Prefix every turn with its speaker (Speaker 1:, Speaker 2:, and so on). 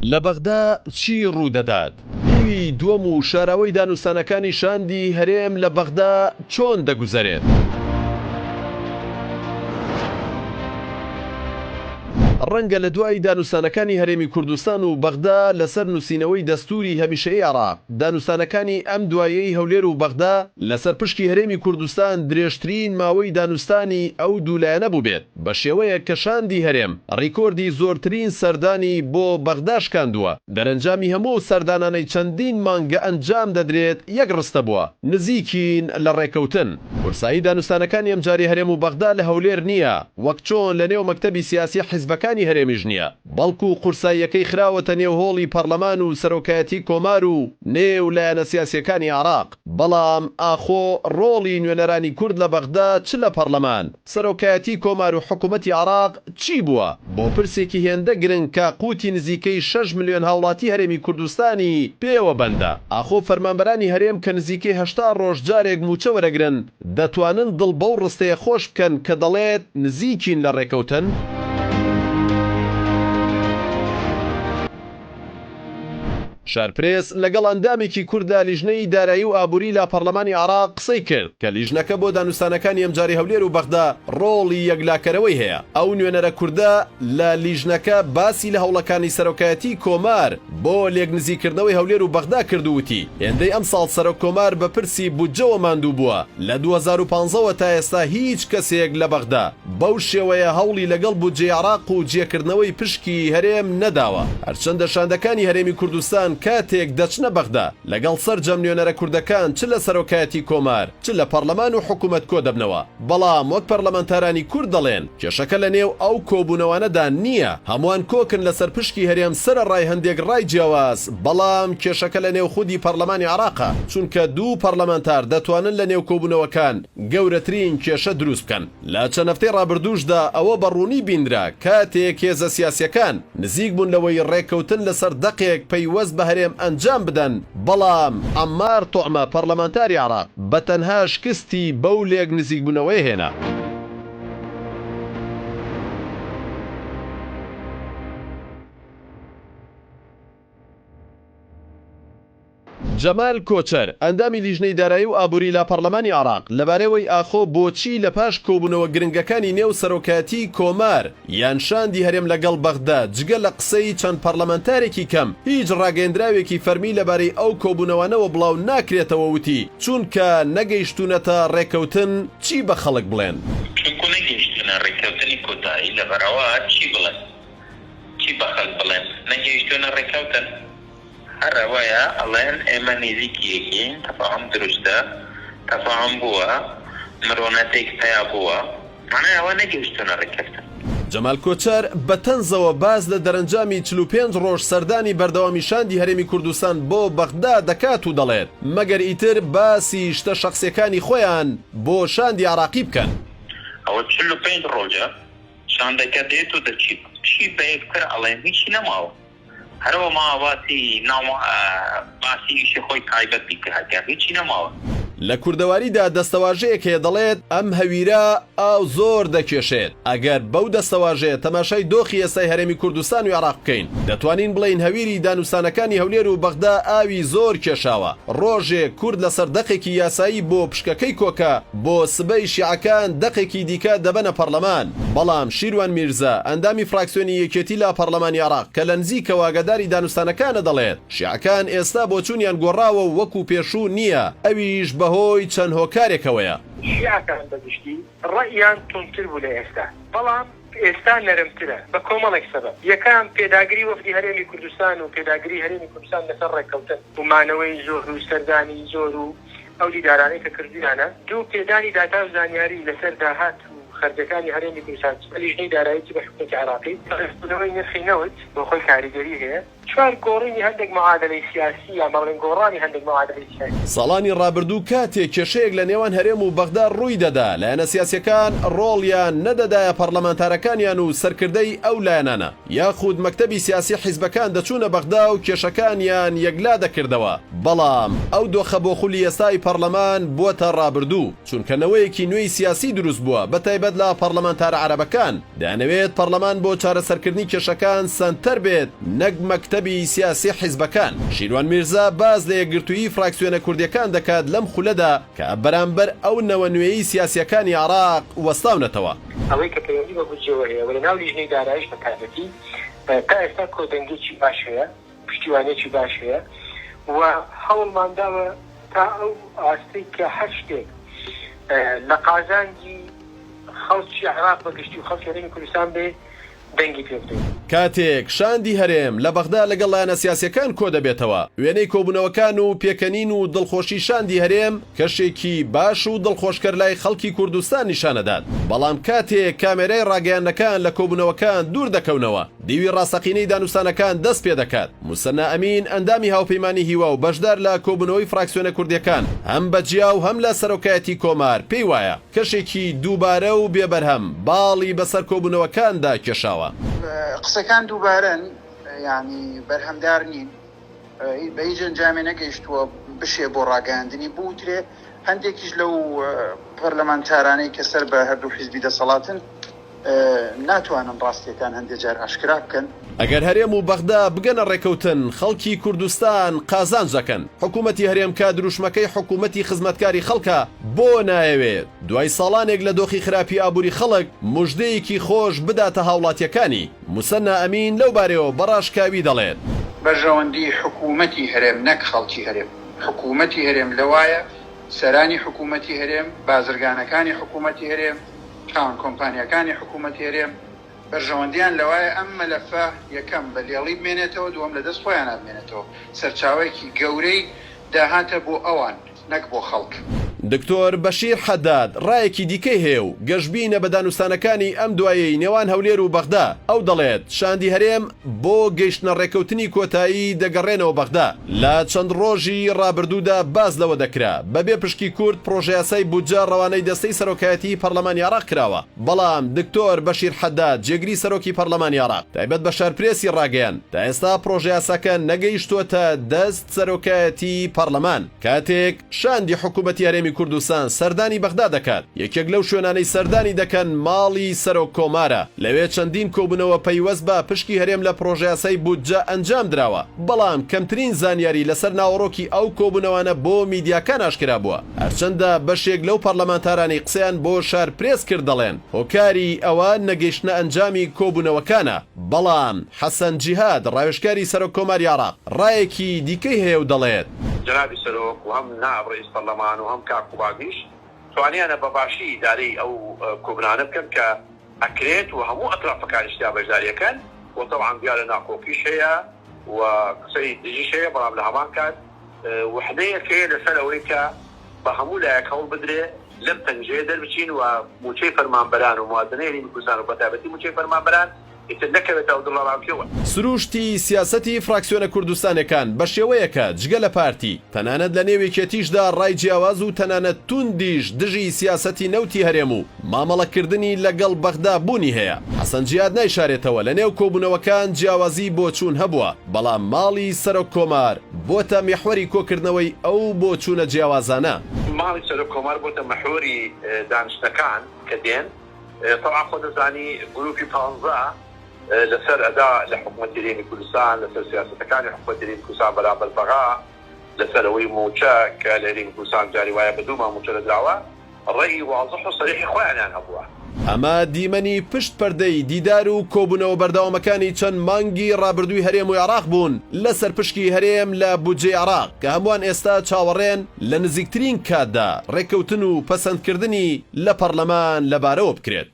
Speaker 1: لە بەغدا چی ڕوودەدات؟ هیوی دووەم و شاراوەی دانوستانەکانی شاندی هەرێم لە بەغدا چۆن دەگوزارێت؟ ڕەنگە لە دوای دانوستانەکانی هەرێمی کوردستان و بەغدا لەسەر نووسینەوەی دەستوری هەمیشەیی عێراق دانوستانەکانی ئەم دوایەی هەولێر و بەغدا لەسەر پشکی هەرێمی کوردستان درێژترین ماوەی دانوستانی ئەو دوولایەنە بوو بێت بە شێوەیە کە شاندی هەرێم ڕیکۆردی زۆرترین سەردانی بۆ بەغدا شکاندووە. دەرەنجامی هەموو سەردانانەی چەندین مانگە ئەنجام دەدرێت یەک ڕستە بووە نزیکین لە ڕێکەوتن. کورسایی دانوستانەکانی ئەمجاری هەرێم و بەغدا لە هەولێر نییە وەک چۆن لە نێو مەکتەبی سیاسی حیزبەکانی هەرێمیش نییە، بەڵکو قورساییەکەی خراوەتە نێو هۆڵی پەرلەمان و سەرۆکایەتی کۆمار و نێو لایەنە سیاسیەکانی عێراق. بەڵام ئاخۆ ڕۆڵی نوێنەرانی کورد لە بەغدا چ لە پەرلەمان، سەرۆکایەتی کۆمار و حکوومەتی عێراق چی بووە؟ بۆ پرسێکی هێندە گرنگ کە قوتی نزیکەی 6 ملیۆن هاوڵاتی هەرێمی کوردستانی پێوە بەندە. ئاخۆ فەرمانبەرانی هەرێم کە نزیکەی 80 ڕۆژ جارێک موچە وەرەگرن دەتوانن دڵ بەو ڕستەیە خۆش بکەن کە دەڵێت نزیکین لە ڕێکەوتن؟ شارپرێس لەگەڵ ئەندامێکی کووردا لیژنەی دارایی و ئابووری لە پەرلەمانی عێراق قسەی کرد کە لیژنەکە بۆ دانوستانەکانی ئەمجاری هەولێر و بەغدا ڕۆڵی یەکلاکەرەوەی هەیە. ئەو نوێنەرە کووردە لە لیژنەکە باسی لە هەوڵەکانی سەرۆکایەتی کۆمار بۆ لێک نزیکردنەوەی هەولێر و بەغدا کردووتی. هێندەی ئەم ساڵ سەرۆک کۆمار بە پرسی بودجەوە ماندوو بووە. لە 2015ەوە تا ئێستا هیچ کەسێک لە بەغدا بەو شێوەیە هەوڵی لەگەڵ بودجەی عێراق و جێکردنەوەی پشکی هەرێم نەداوە. هەرچەندە شاندەکانی هەرێمی کوردستان کاتێک دەچنە بەغدا لەگەڵ سەرجەم نوێنەرە کوردەکان چ لە سەرۆکایەتی کۆمار چ لە پەرلەمان و حکوومەت کۆ دەبنەوە. بەڵام وەک پەرلەمانتارانی کورد دەڵێن کێشەکە لە نێو ئەو کۆبوونەوانەدا نییە. هەمووان کۆکن لەسەر پشکی هەرێم سەرەڕای هەندێک ڕای جیاواز، بەڵام کێشەکە لە نێو خودی پەرلەمانی عێراقە، چونکە دوو پەرلەمانتار دەتوانن لە نێو کۆبوونەوەکان گەورەترین کێشە دروست بکەن. لە چەند هەفتەی ڕابردووشدا ئەوە بەڕوونی بینرا کاتێک هێزە سیاسیەکان نزیک بوون لەوەی ڕێکەوتن لەسەر دەقێک پەیوەست بە هەرێم ئەنجام بدەن. بەڵام عەمار توعمە پەرلەمانتاری عێراق بەتەنها شکستی بەو لێک نزیک بوونەوەی هێنا. جەمال کۆچەر ئەندامی لیژنەی دارایی و ئابووری لە پەرلەمانی عێراق لەبارەوەی ئاخۆ بۆچی لە پاش کۆبوونەوە گرنگەکانی نێو سەرۆکایەتی کۆمار یان شاندی هەرێم لەگەڵ بەغدا جگە لە قسەی چەند پەرلەمانتارێکی کەم هیچ ڕاگەیەندراوێکی فەرمی لەبارەی ئەو کۆبوونەوانەوە بڵاو ناکرێتەوە وتی چونکە نەگەیشتوونەتە ڕێکەوتن چی بە خەڵک بڵێن؟
Speaker 2: چونکە نەگەیشتوونە ڕێکەوتنی کۆتایی لەبەرەوە چی بڵێن؟ چی بە خەڵک بڵێن؟ نەگەیشتوونە ڕێکەوتن هەروەیە ئەڵێن ئێمە نزیکیەکین تەفاهم دروستە تەفاهم بووە مرۆنەتێک پیا بووە مانای ئەوە نەگەیشتوونە ڕێکەوتن.
Speaker 1: جەمال کۆچەر بە تەنزەوە باز لە دەرەنجامی 45 ڕۆژ سەردانی بەردەوامی شاندی هەرێمی کوردستان بۆ بەغدا دەکات و دەڵێت مەگەر ئیتر باسی شتە شەخسیەکانی خۆیان بۆ شاندی عێراقی بکەن.
Speaker 2: ئەوە 45 ڕۆژە شاندەکە دێت و دەچیت چی بە یەکتر ئەڵێن هیچی نەماوە. هەرەوە ماواتی باسی ئیشی خۆی تایبەت بیکردە هیچی نەماوە.
Speaker 1: لە کوردەواریدا دەستەواژەیەک هەیە دەڵێت ئەم هەویرە ئاو زۆر دەکێشێت. ئەگەر بەو دەستەواژەیە تەماشای دۆخی ئێستای هەرێمی کوردستان و عێراق بکەین دەتوانین بڵین هەویری دانوستانەکانی هەولێر و بەغدا ئاوی زۆر کێشاوە. ڕۆژێک کورد لەسەر دەقێکی یاسایی بۆ پشکەکەی کۆکە بۆ سبەی شیعەکان دەقێکی دیکە دەبەنە پەرلەمان. بەڵام شیروان میرزا ئەندامی فراکسیۆنی یەکێتی لە پەرلەمانی عێراق کە لە نزیکەوە ئاگاداری دانوستانەکانە دڵێت شیعەکان ئێستا بۆ چوونیان گۆڕاوە وەکو پێشوو نییە، ئەویش بەهۆی چەند هۆکارێکەوەیە.
Speaker 3: شیعەکان بەگشتی ڕەئیان تونتر بوو لە ئێستا، بەڵام ئێستا نەرمترە بە کۆمەڵێک سەبەب. یەکەم پێداگری وەفدی هەرێمی کوردستان و پێداگری هەرێمی کوردستان لەسەر ڕێکەوتن و مانەوەی زۆر و سەردانی زۆر و ئەو لیدارانەی کە کردیانە. دوو پێدانی داتا و زانیاری لەسەر داهات خەرجەکانی هەرێمی کوردستان لیژنەی داراییەتی بە حکومەتی عێراقی بەڕێزبوونەوەی نرخی نەوت بۆ خۆی کاریگەری هەیە. چوار گۆڕینی هەندێک معادلەی سیاسی یا بەڵێن گۆڕانی هەندێک معادلەی سیاسی.
Speaker 1: ساڵانی ڕابردوو کاتێک کێشەیەک لە نێوان هەرێم و بەغدا ڕووی دەدا لایەنە سیاسیەکان ڕۆڵیان نەدەدایە پەرلەمانتارەکانیان و سەرکردەی ئەو لایەنانە یاخود مەکتەبی سیاسی حیزبەکان دەچوونە بەغدا و کێشەکانیان یەکلا دەکردەوە. بەڵام ئەو دۆخە بۆ خولی ئێستای پەرلەمان بووەتە ڕابردوو چونکە نوێی سیاسی دروست بووە بەتایبەت لە پەرلەمانتارە عەرەبەکان. دەیانەوێت پەرلەمان بۆ چارەسەرکردنی کێشەکان سەنتەر بێت نەک مەکتەب مەکتەبی سیاسی حیزبەکان. شیروان میرزا باز لە یەکگرتووی فراکسیۆنە کوردیەکان دەکات لەم خولەدا کە بەرامبەر ئەو نەوە نوێیی سیاسیەکانی عێراق وەستاونەتەوە.
Speaker 3: ئەوەی کە پەیوەندی بە بودجێوە هەیە و لە ناو لیژنەی دارایش بە تایبەتی تا ئێستا کۆدەنگێکی باش هەیە، پشتیوانێکی باش هەیە و هەوڵمانداوە تا ئەو ئاستەی کە هەر شتێک لە قازانجی خەڵکی عێراق بەگشتی و خەڵکی هەرێمی کوردستان بێ دەنگی پێ بدەین.
Speaker 1: کاتێک شاندی هەرێم لە بەغدا لەگەڵ لایەنە سیاسیەکان کۆ دەبێتەوە، وێنەی کۆبوونەوەکان و پێکەنین و دڵخۆشی شاندی هەرێم کەشێکی باش و دڵخۆشکەر لای خەڵکی کوردستان نیشانەدات. بەڵام کاتێک کامێرەی ڕاگەیاندنەکان لە کۆبوونەوەکان دوور دەکەونەوە، دیوی ڕاستەقینەی دانوستانەکان دەست پێ دەکات. موسەنا ئەمین ئەندامی هاوپەیمانی هیوا و بەشدار لە کۆبوونەوەی فراکسیۆنە کوردیەکان هەم بە جیا و هەم لە سەرۆکایەتی کۆمار پێی وایە کەشێکی دووبارە و بێبەرهەم باڵی بەسەر کۆبوونەوەکاندا کێشاوە.
Speaker 4: قسەکان دووبارەن، ینی بەرهەمدار نین، بە هیچ ئەنجامێ نەگەیشتووە بشێ بۆ ڕاگەاندنی بوترێ. هەندێکیش لەو پەرلەمانتارانەی کە سەر بە هەردوو حیزبی دەسەڵاتن ناتوانن ڕاستیەکان هەندێک جار ئاشکرا بکەن.
Speaker 1: ئەگەر هەرێم و بەغدا بگەنە ڕێکەوتن خەڵکی کوردستان قازانج دەکەن. حکوومەتی هەرێم کا دروشمەکەی حکوومەتی خزمەتکاری خەڵکە بۆ نایەوێت دوای ساڵانێک لە دۆخی خراپی ئابووری خەڵک موژدەیەکی خۆش بداتە هاوڵاتیەکانی. موسەنا ئەمین لەو بارەوە بەڕاشکاوی دەڵێت
Speaker 4: بەرژەوەندی حکوومەتی هەرێم نەک خەڵکی هەرێم. حکوومەتی هەرێم لەوایە سەرانی حکوومەتی هەرێم، بازرگانەکانی حکوومەتی هەرێم، کاون کۆمپانیەکانی حکوومەتی هەرێم بەرژەوەندیان لەوایە ئەم مەلەفە یەکەم بە لێڵی بمێنێتەوە، دووەم لە دەست خۆیان نابمێنێتەوە. سەرچاوەیەکی گەورەی داهاتە بۆ ئەوان نەک بۆ خەڵک.
Speaker 1: دکتۆر بەشیر حەداد ڕایەکی دیکەی هەیە و گەشتبینە بە دانوستانەکانی ئەم دوایەی نێوان هەولێر و بەغدا. ئەو دەڵێت شاندی هەرێم بۆ گەیشتنە ڕێکەوتنی کۆتایی دەگەڕێنەوە بەغدا. لە چەند ڕۆژی ڕابردوودا باز لەوە دەکرا بەبێ پشکی کورد پرۆژە یاسای بودجە ڕەوانەی دەستەی سەرۆکایەتی پەرلەمانی عێراق کراوە. بەڵام دکتۆر بەشیر حەداد جێگری سەرۆکی پەرلەمانی عێراق تایبەت بە شارپرێسی ڕاگەیان تا ئێستا پرۆژە یاساکە نەگەیشتووەتە دەست سەرۆکایەتی پەرلەمان. کاتێک شاندی حکوومەتی هەرێمی کوردستان سەردانی بەغدا دەکات، یەکێک لەو شوێنانەی سەردانی دەکەن ماڵی سەرۆک کۆمارە. لەوێ چەندین کۆبوونەوە پەیوەست بە پشکی هەرێم لە پرۆژە یاسای بودجە ئەنجام دراوە، بەڵام کەمترین زانیاری لەسەر ناوەڕۆکی ئەو کۆبوونەوانە بۆ میدیاکان ئاشکرا بووە. هەرچەندە بەشێک لەو پەرلەمانتارانی قسەیان بۆ شارپرێس کرد دەڵێن هۆکاری ئەوە نەگەیشتنە ئەنجامی کۆبوونەوەکانە. بەڵام حەسەن جیهاد ڕاوێژکاری سەرۆک کۆماری عێراق ڕایەکی دیکەی هەیە و دەڵێت
Speaker 5: جنابی سەرۆک و هەم نائب ڕئیس پەرلەمان و هەم کاک قوباگیش توانیانە بەباشی دارەی ئەو کۆبنانە بکەن کە ئەکرێت و هەموو ئەطرافەکانی شتیا بەشداریەکەن و طبعاً دیارە ناکۆکیش هەیە و قسەی دژیش هەیە، بەڵام لە هەمان کات وحدەیەک هەیە لەسەر ئەوەی کە بە هەموو لایەک هەوڵ بدرێ لەم پەنجەیە دەربچین و موچەی فەرمانبەران و موازنەی هەرێمی کوردستان و بەتایبەتی موچەی فەرمانبەران
Speaker 1: سروشتی سیاسەتی فراکسیۆنە کوردستانەکان بە شێوەیەکە جگە لە پارتی تەنانەت لە نێوێکێتیشدا ڕای جیاواز و تەنانەت توندیش دژی سیاسەتی نەوتی هەرێم و مامەڵەکردنی لەگەڵ بەغدا بوونی هەیە. حەسەن جیاد نایشارێتەوە لە نێو کۆبوونەوەکان جیاوازی بۆ چوون هەبووە، بەڵام ماڵی سەرۆک کۆمار بۆتە میحوەری کۆکردنەوەی ئەو بۆ چوونە جیاوازانە.
Speaker 5: ماڵی سەرۆک کۆمار بۆتە مەحوەری دانیشتەکان کە دێن. طبعا خۆ دەزانی گروپی 15 لەسەر ئەدا لە حکوومەتی هەرێمی کوردستان لەسەر سیاسەتەکانی حکوومەتی هەرێمی کوردستان بەرامبەر بەغا لەسەر ئەوەی موچە کە لە هەرێمی کوردستان جاری وایە بە دوومان موچە لەدراوە ڕێی واضح و سەریحی خۆیانیان هەبووە.
Speaker 1: ئەمە دیمەنی پشت پەردەی دیدار و کۆبوونەوە بەردەوامەکانی چەند مانگی ڕابردووی هەرێم و عێراق بوون لەسەر پشکی هەرێم لە بودجەی عێراق کە هەمووان ئێستا چاوەڕێن لە نزیکترین کاتدا ڕێکەوتن و پەسەندکردنی لە پەرلەمان لەبارەوە بکرێت.